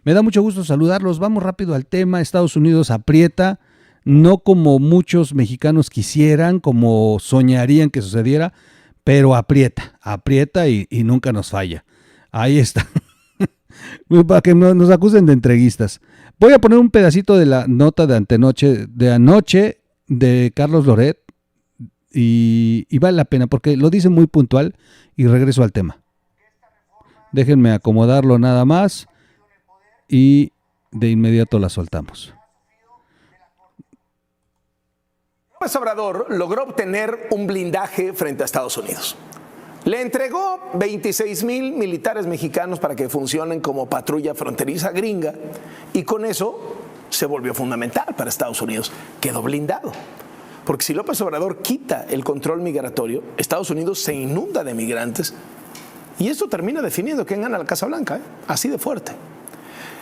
Me da mucho gusto saludarlos. Vamos rápido al tema. Estados Unidos aprieta, no como muchos mexicanos quisieran, como soñarían que sucediera, pero aprieta y nunca nos falla. Ahí está. Para que no nos acusen de entreguistas. Voy a poner un pedacito de la nota de anoche de Carlos Loret y vale la pena porque lo dice muy puntual y regreso al tema. Déjenme acomodarlo nada más y de inmediato la soltamos. López Obrador logró obtener un blindaje frente a Estados Unidos. Le entregó 26,000 militares mexicanos para que funcionen como patrulla fronteriza gringa y con eso se volvió fundamental para Estados Unidos. Quedó blindado. Porque si López Obrador quita el control migratorio, Estados Unidos se inunda de migrantes y esto termina definiendo quién gana la Casa Blanca, así de fuerte.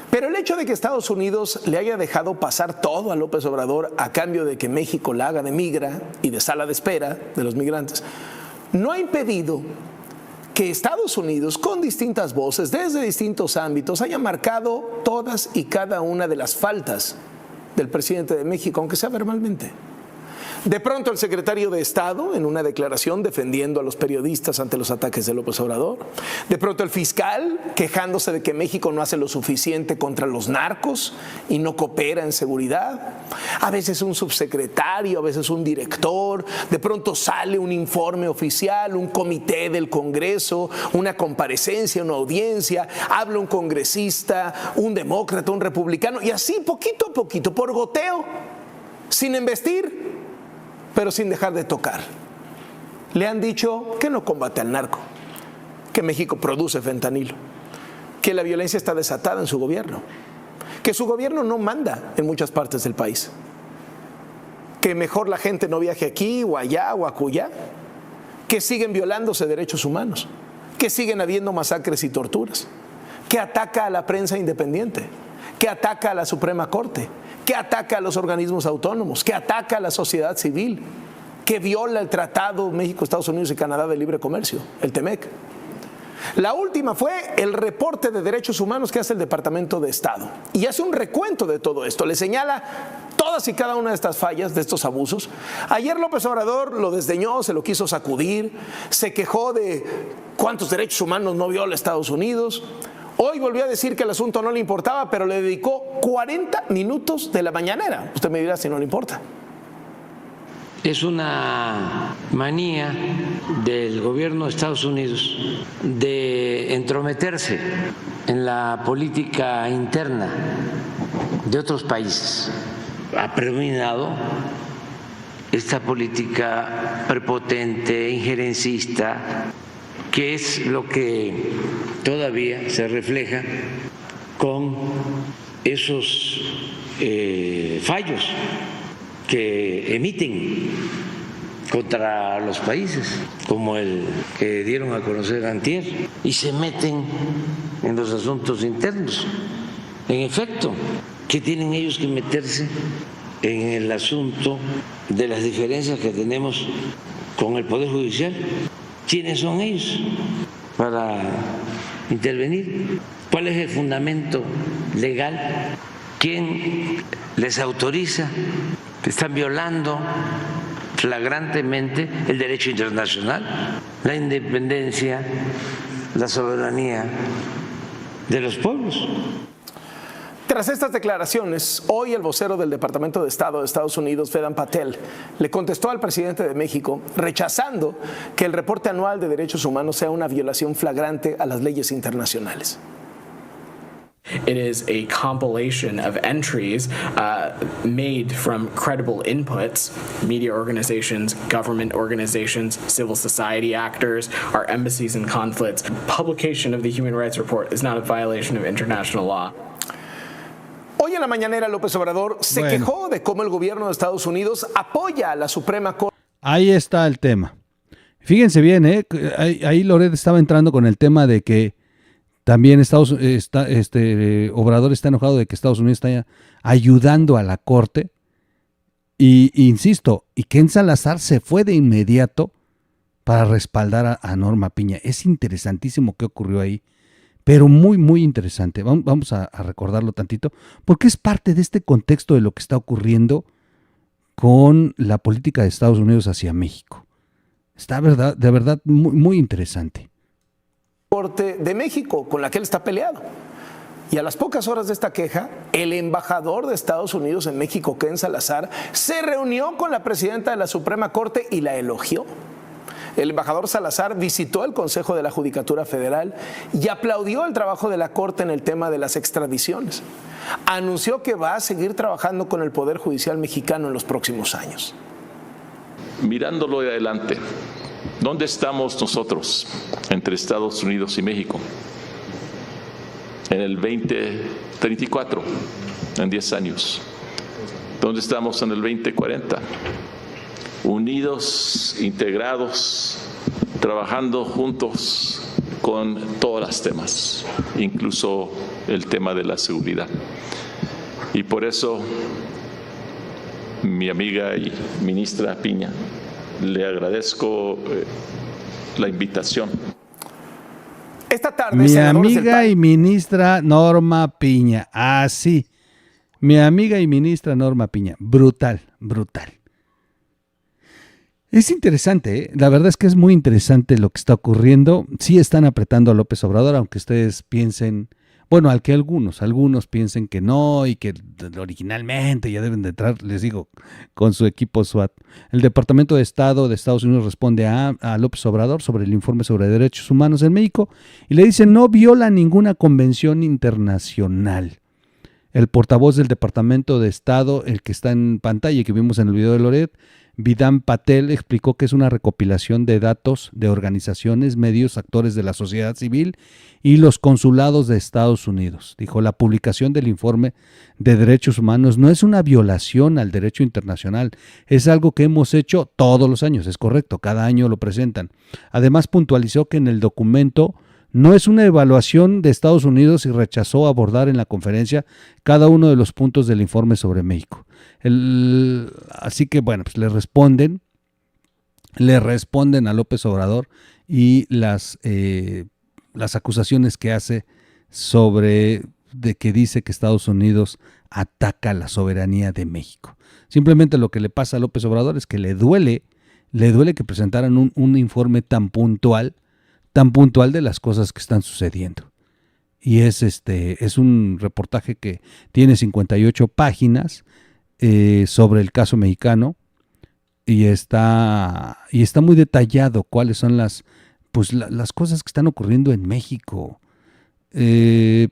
Pero el hecho de que Estados Unidos le haya dejado pasar todo a López Obrador a cambio de que México la haga de migra y de sala de espera de los migrantes, no ha impedido que Estados Unidos, con distintas voces, desde distintos ámbitos, haya marcado todas y cada una de las faltas del presidente de México, aunque sea verbalmente. De pronto el secretario de Estado, en una declaración defendiendo a los periodistas ante los ataques de López Obrador. De pronto el fiscal quejándose de que México no hace lo suficiente contra los narcos y no coopera en seguridad. A veces un subsecretario, a veces un director. De pronto sale un informe oficial, un comité del Congreso, una comparecencia, una audiencia. Habla un congresista, un demócrata, un republicano. Y así poquito a poquito, por goteo, sin embestir, pero sin dejar de tocar. Le han dicho que no combate al narco, que México produce fentanilo, que la violencia está desatada en su gobierno, que su gobierno no manda en muchas partes del país, que mejor la gente no viaje aquí o allá o acullá, que siguen violándose derechos humanos, que siguen habiendo masacres y torturas, que ataca a la prensa independiente, que ataca a la Suprema Corte, que ataca a los organismos autónomos, que ataca a la sociedad civil, que viola el Tratado México, Estados Unidos y Canadá de Libre Comercio, el TEMEC. La última fue el reporte de derechos humanos que hace el Departamento de Estado y hace un recuento de todo esto, le señala todas y cada una de estas fallas, de estos abusos. Ayer López Obrador lo desdeñó, se lo quiso sacudir, se quejó de cuántos derechos humanos no viola Estados Unidos. Hoy volvió a decir que el asunto no le importaba, pero le dedicó 40 minutos de la mañanera. Usted me dirá si no le importa. Es una manía del gobierno de Estados Unidos de entrometerse en la política interna de otros países. Ha predominado esta política prepotente, injerencista, que es lo que todavía se refleja con esos fallos que emiten contra los países, como el que dieron a conocer antier, y se meten en los asuntos internos. En efecto, ¿qué tienen ellos que meterse en el asunto de las diferencias que tenemos con el Poder Judicial? ¿Quiénes son ellos para intervenir? ¿Cuál es el fundamento legal? ¿Quién les autoriza? Están violando flagrantemente el derecho internacional, la independencia, la soberanía de los pueblos. Tras estas declaraciones, hoy el vocero del Departamento de Estado de Estados Unidos, Vedant Patel, le contestó al presidente de México rechazando que el reporte anual de derechos humanos sea una violación flagrante a las leyes internacionales. It is a compilation of entries made from credible inputs, media organizations, government organizations, civil society actors, our embassies in conflicts. Publication of the Human Rights Report is not a violation of international law. Hoy en la mañanera López Obrador se quejó de cómo el gobierno de Estados Unidos apoya a la Suprema Corte. Ahí está el tema. Fíjense bien, ahí Loret estaba entrando con el tema de que también Obrador está enojado de que Estados Unidos está ayudando a la Corte. Y insisto, y Ken Salazar se fue de inmediato para respaldar a Norma Piña. Es interesantísimo qué ocurrió ahí. pero muy, muy interesante. Vamos a recordarlo tantito, porque es parte de este contexto de lo que está ocurriendo con la política de Estados Unidos hacia México. Está de verdad muy, muy interesante. Corte de México, con la que él está peleado. Y a las pocas horas de esta queja, el embajador de Estados Unidos en México, Ken Salazar, se reunió con la presidenta de la Suprema Corte y la elogió. El embajador Salazar visitó el Consejo de la Judicatura Federal y aplaudió el trabajo de la Corte en el tema de las extradiciones. Anunció que va a seguir trabajando con el Poder Judicial mexicano en los próximos años. Mirándolo de adelante, ¿dónde estamos nosotros entre Estados Unidos y México? En el 2034, en 10 años. ¿Dónde estamos en el 2040? Unidos, integrados, trabajando juntos con todos los temas, incluso el tema de la seguridad. Y por eso, mi amiga y ministra Piña, le agradezco la invitación. Esta tarde, mi amiga y ministra Norma Piña. Sí. Mi amiga y ministra Norma Piña. Brutal, brutal. Es interesante, ¿eh? La verdad es que es muy interesante lo que está ocurriendo. Sí están apretando a López Obrador, aunque ustedes piensen, bueno, al que algunos piensen que no y que originalmente ya deben de entrar, les digo, con su equipo SWAT. El Departamento de Estado de Estados Unidos responde a López Obrador sobre el informe sobre derechos humanos en México y le dice no viola ninguna convención internacional. El portavoz del Departamento de Estado, el que está en pantalla y que vimos en el video de Loret, Vidhan Patel, explicó que es una recopilación de datos de organizaciones, medios, actores de la sociedad civil y los consulados de Estados Unidos. Dijo, la publicación del informe de derechos humanos no es una violación al derecho internacional, es algo que hemos hecho todos los años, es correcto, cada año lo presentan. Además puntualizó que en el documento no es una evaluación de Estados Unidos y rechazó abordar en la conferencia cada uno de los puntos del informe sobre México. Así que bueno, pues le responden a López Obrador y las acusaciones que hace de que dice que Estados Unidos ataca la soberanía de México. Simplemente lo que le pasa a López Obrador es que le duele que presentaran un informe tan puntual de las cosas que están sucediendo. Y es un reportaje que tiene 58 páginas sobre el caso mexicano y está muy detallado cuáles son las cosas que están ocurriendo en México. Yo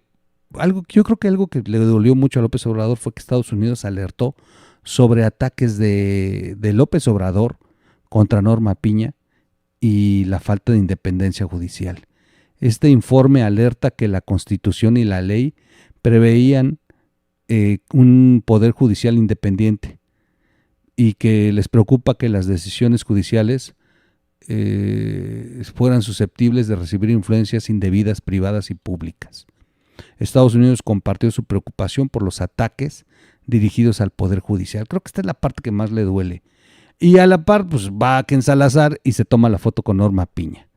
creo que algo que le dolió mucho a López Obrador fue que Estados Unidos alertó sobre ataques de López Obrador contra Norma Piña y la falta de independencia judicial. Este informe alerta que la Constitución y la ley preveían un poder judicial independiente y que les preocupa que las decisiones judiciales fueran susceptibles de recibir influencias indebidas, privadas y públicas. Estados Unidos compartió su preocupación por los ataques dirigidos al poder judicial. Creo que esta es la parte que más le duele. Y a la par, pues va a Ken Salazar y se toma la foto con Norma Piña.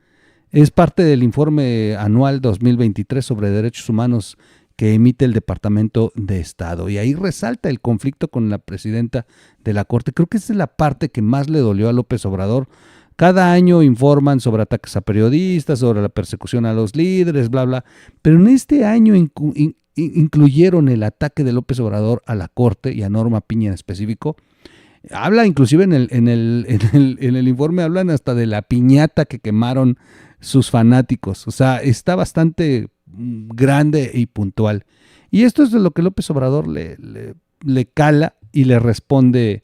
Es parte del informe anual 2023 sobre derechos humanos que emite el Departamento de Estado. Y ahí resalta el conflicto con la presidenta de la Corte. Creo que esa es la parte que más le dolió a López Obrador. Cada año informan sobre ataques a periodistas, sobre la persecución a los líderes, bla, bla. Pero en este año incluyeron el ataque de López Obrador a la Corte y a Norma Piña en específico. Habla inclusive en el informe, hablan hasta de la piñata que quemaron sus fanáticos. O sea, está bastante grande y puntual. Y esto es de lo que López Obrador le cala y le responde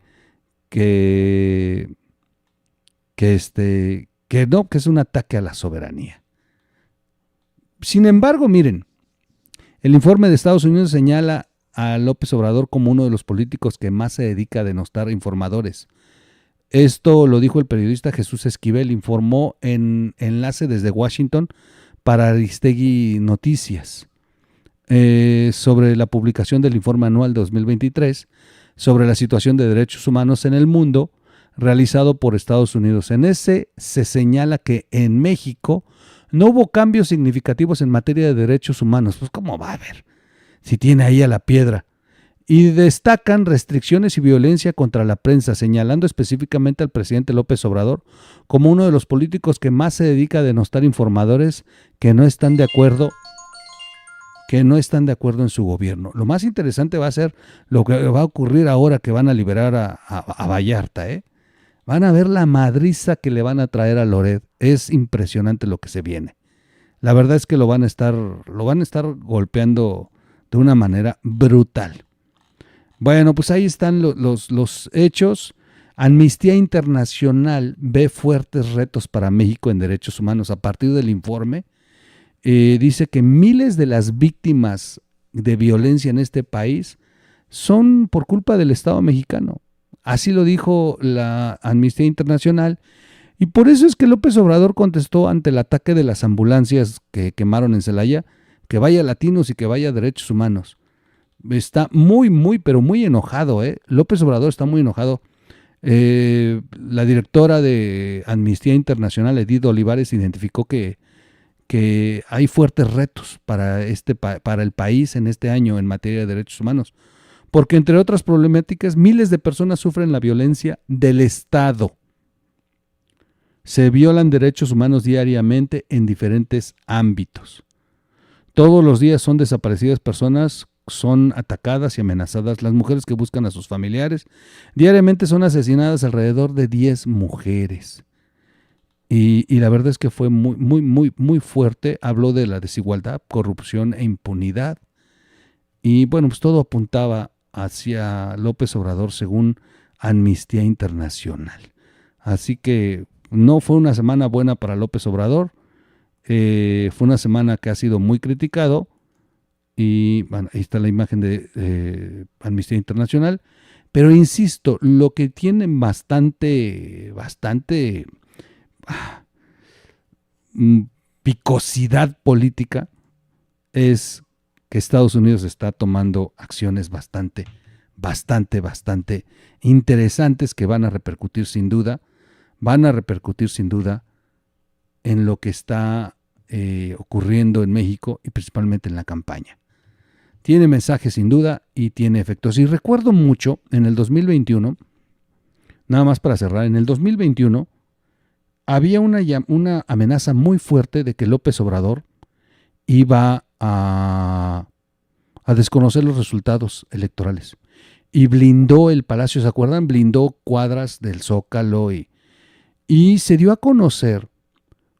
que no, que es un ataque a la soberanía. Sin embargo, miren, el informe de Estados Unidos señala a López Obrador como uno de los políticos que más se dedica a denostar informadores. Esto lo dijo el periodista Jesús Esquivel, informó en enlace desde Washington para Aristegui Noticias sobre la publicación del informe anual 2023 sobre la situación de derechos humanos en el mundo realizado por Estados Unidos. En ese se señala que en México No hubo cambios significativos en materia de derechos humanos. Pues ¿cómo va a haber? Si tiene ahí a la piedra. Y destacan restricciones y violencia contra la prensa, señalando específicamente al presidente López Obrador como uno de los políticos que más se dedica a denostar informadores que no están de acuerdo en su gobierno. Lo más interesante va a ser lo que va a ocurrir ahora que van a liberar a Vallarta, ¿eh? Van a ver la madriza que le van a traer a Loret. Es impresionante lo que se viene. La verdad es que lo van a estar golpeando de una manera brutal. Bueno, pues ahí están los hechos. Amnistía Internacional ve fuertes retos para México en derechos humanos. A partir del informe, dice que miles de las víctimas de violencia en este país son por culpa del Estado mexicano. Así lo dijo la Amnistía Internacional. Y por eso es que López Obrador contestó ante el ataque de las ambulancias que quemaron en Celaya, que vaya latinos y que vaya derechos humanos. Está muy, pero muy enojado, ¿eh? López Obrador está muy enojado. La directora de Amnistía Internacional, Edith Olivares, identificó que hay fuertes retos para el país en este año en materia de derechos humanos. Porque entre otras problemáticas, miles de personas sufren la violencia del Estado. Se violan derechos humanos diariamente en diferentes ámbitos. Todos los días son desaparecidas personas, son atacadas y amenazadas. Las mujeres que buscan a sus familiares, diariamente son asesinadas alrededor de 10 mujeres. Y la verdad es que fue muy fuerte. Habló de la desigualdad, corrupción e impunidad. Y bueno, pues todo apuntaba hacia López Obrador según Amnistía Internacional. Así que no fue una semana buena para López Obrador. Fue una semana que ha sido muy criticado. Y bueno, ahí está la imagen de Amnistía Internacional. Pero insisto, lo que tiene bastante picosidad política es que Estados Unidos está tomando acciones bastante interesantes que van a repercutir sin duda en lo que está ocurriendo en México y principalmente en la campaña. Tiene mensajes sin duda y tiene efectos. Y recuerdo mucho en el 2021, nada más para cerrar, en el 2021 había una amenaza muy fuerte de que López Obrador iba a desconocer los resultados electorales. Y blindó el Palacio, ¿se acuerdan? Blindó cuadras del Zócalo y se dio a conocer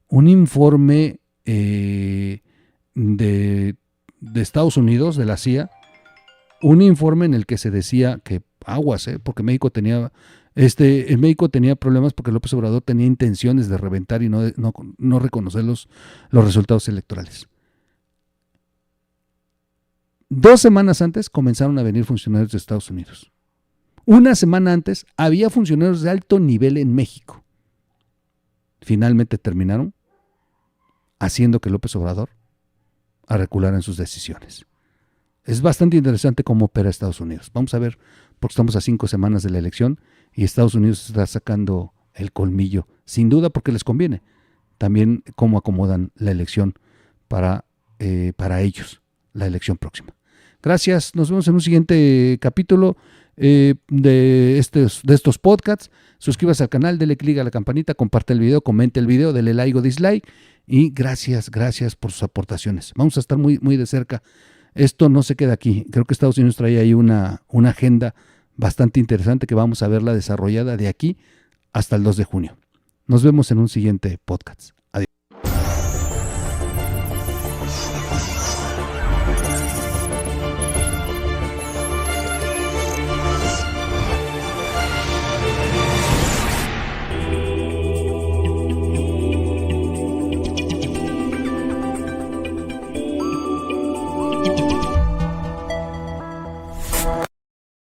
un informe de Estados Unidos, de la CIA, un informe en el que se decía que aguas, porque México tenía problemas porque López Obrador tenía intenciones de reventar y no reconocer los resultados electorales. 2 semanas antes comenzaron a venir funcionarios de Estados Unidos. Una semana antes había funcionarios de alto nivel en México. Finalmente terminaron haciendo que López Obrador reculara en sus decisiones. Es bastante interesante cómo opera Estados Unidos. Vamos a ver, porque estamos a 5 semanas de la elección y Estados Unidos está sacando el colmillo, sin duda porque les conviene. También cómo acomodan la elección para ellos, la elección próxima. Gracias, nos vemos en un siguiente capítulo de estos podcasts. Suscríbase al canal, dele clic a la campanita, comparte el video, comente el video, dele like o dislike y gracias por sus aportaciones. Vamos a estar muy de cerca. Esto no se queda aquí. Creo que Estados Unidos trae ahí una agenda bastante interesante que vamos a verla desarrollada de aquí hasta el 2 de junio. Nos vemos en un siguiente podcast.